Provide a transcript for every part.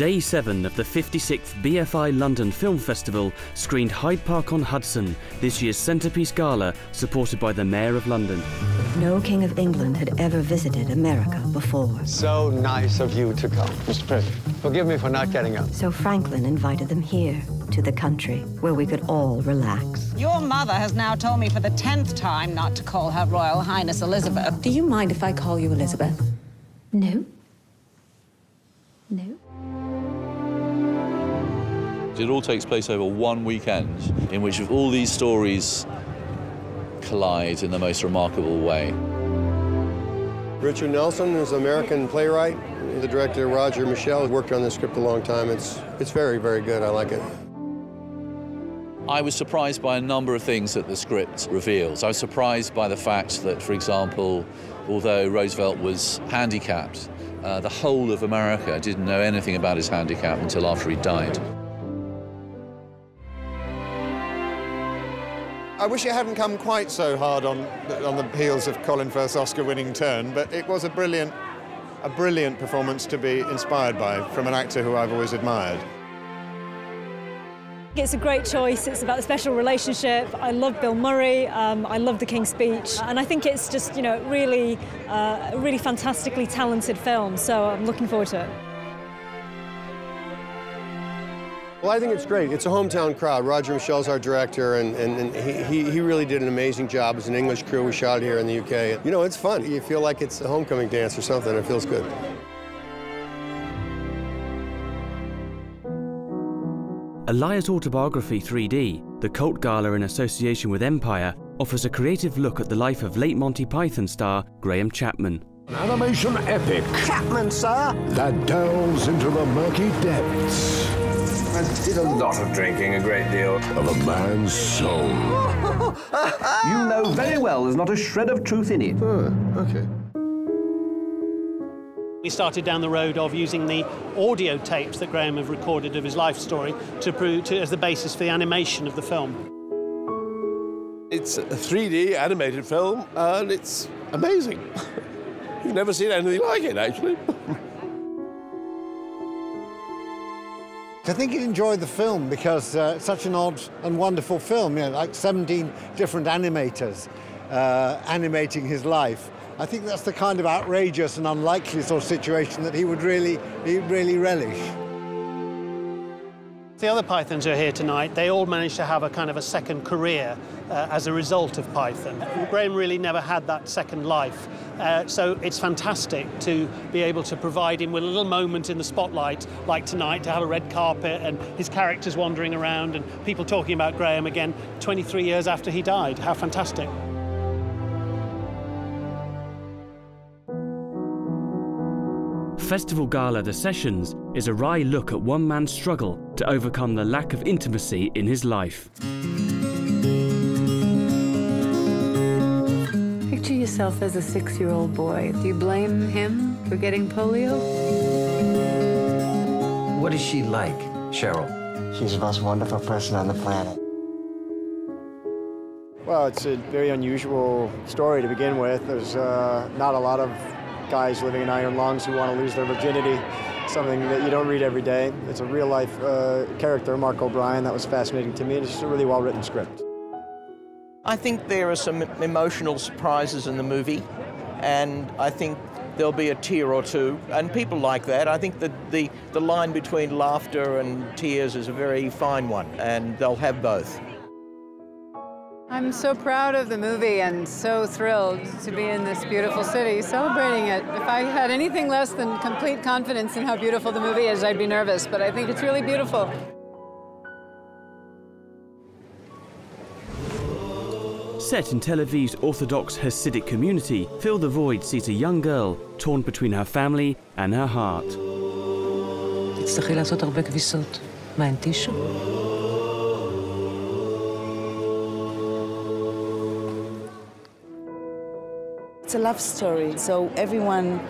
Day 7 of the 56th BFI London Film Festival screened Hyde Park on Hudson, this year's centrepiece gala, supported by the Mayor of London. No King of England had ever visited America before. So nice of you to come. Mr. President, forgive me for not getting up. So Franklin invited them here, to the country, where we could all relax. Your mother has now told me for the 10th time not to call Her Royal Highness Elizabeth. Do you mind if I call you Elizabeth? No. No. It all takes place over one weekend in which all these stories collide in the most remarkable way. Richard Nelson is an American playwright. The director, Roger Michelle, worked on the script a long time. It's very, very good. I like it. I was surprised by a number of things that the script reveals. I was surprised by the fact that, for example, although Roosevelt was handicapped, the whole of America didn't know anything about his handicap until after he died. I wish it hadn't come quite so hard on the heels of Colin Firth's Oscar-winning Turn, but it was a brilliant performance to be inspired by from an actor who I've always admired. It's a great choice. It's about a special relationship. I love Bill Murray. I love The King's Speech, and I think it's just, you know, really fantastically talented film. So I'm looking forward to it. Well, I think it's great. It's a hometown crowd. Roger Michelle's our director, and he really did an amazing job. It's an English crew. We shot it here in the UK. You know, it's fun. You feel like it's a homecoming dance or something. It feels good. Elias Autobiography 3D, the cult gala in association with Empire, offers a creative look at the life of late Monty Python star Graham Chapman. An animation epic. Chapman, sir! That delves into the murky depths. I did a lot of drinking, a great deal. Of a man's soul. You know very well there's not a shred of truth in it. Oh, okay. We started down the road of using the audio tapes that Graham had recorded of his life story as the basis for the animation of the film. It's a 3D animated film, and it's amazing. You've never seen anything like it, actually. I think you'd enjoy the film because it's such an odd and wonderful film, you know, like 17 different animators animating his life. I think that's the kind of outrageous and unlikely sort of situation that he would really relish. The other Pythons who are here tonight, they all managed to have a kind of a second career as a result of Python. Graham really never had that second life, so it's fantastic to be able to provide him with a little moment in the spotlight, like tonight, to have a red carpet and his characters wandering around and people talking about Graham again 23 years after he died. How fantastic. Festival Gala The Sessions is a wry look at one man's struggle to overcome the lack of intimacy in his life. Picture yourself as a 6-year-old boy. Do you blame him for getting polio? What is she like, Cheryl? She's the most wonderful person on the planet. Well, it's a very unusual story to begin with. There's not a lot of guys living in iron lungs who want to lose their virginity, something that you don't read every day. It's a real-life character, Mark O'Brien, that was fascinating to me. It's just a really well-written script. I think there are some emotional surprises in the movie, and I think there'll be a tear or two, and people like that. I think that the line between laughter and tears is a very fine one, and they'll have both. I'm so proud of the movie and so thrilled to be in this beautiful city celebrating it. If I had anything less than complete confidence in how beautiful the movie is, I'd be nervous, but I think it's really beautiful. Set in Tel Aviv's Orthodox Hasidic community, Fill the Void sees a young girl torn between her family and her heart. תצטרכי לעשות הרבה כביסות. מה, אין טישו? It's a love story, so everyone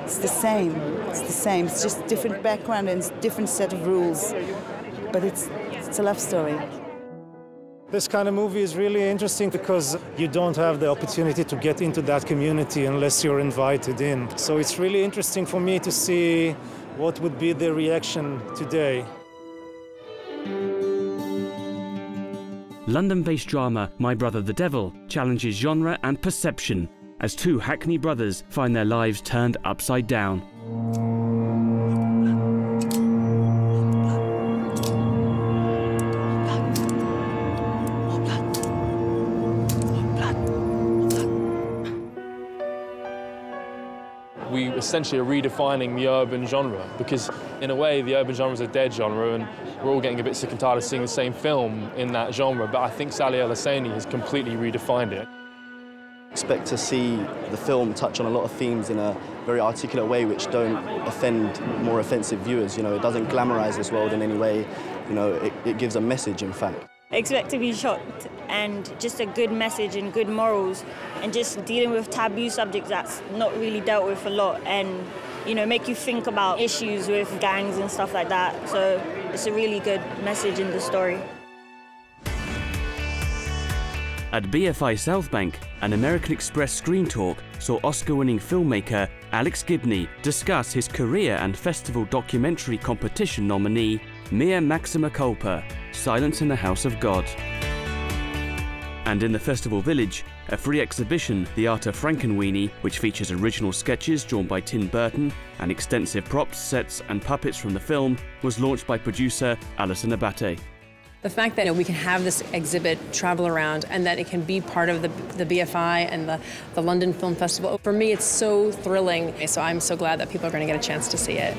is the same. It's the same. It's just different background and different set of rules, but it's a love story. This kind of movie is really interesting because you don't have the opportunity to get into that community unless you're invited in. So it's really interesting for me to see what would be the reaction today. London-based drama My Brother the Devil challenges genre and perception as two Hackney brothers find their lives turned upside down. We essentially are redefining the urban genre because, in a way, the urban genre is a dead genre and we're all getting a bit sick and tired of seeing the same film in that genre, but I think Sally El-Hosseini has completely redefined it. Expect to see the film touch on a lot of themes in a very articulate way which don't offend more offensive viewers. You know, it doesn't glamorize this world in any way. You know, it gives a message, in fact. Expect to be shocked and just a good message and good morals and just dealing with taboo subjects that's not really dealt with a lot and, you know, make you think about issues with gangs and stuff like that. So it's a really good message in the story. At BFI Southbank, an American Express Screen Talk saw Oscar-winning filmmaker Alex Gibney discuss his career and festival documentary competition nominee, Mea Maxima Culpa, Silence in the House of God. And in the festival village, a free exhibition, The Art of Frankenweenie, which features original sketches drawn by Tim Burton and extensive props, sets and puppets from the film, was launched by producer Alison Abate. The fact that we can have this exhibit travel around and that it can be part of the BFI and the London Film Festival, for me it's so thrilling. So I'm so glad that people are going to get a chance to see it.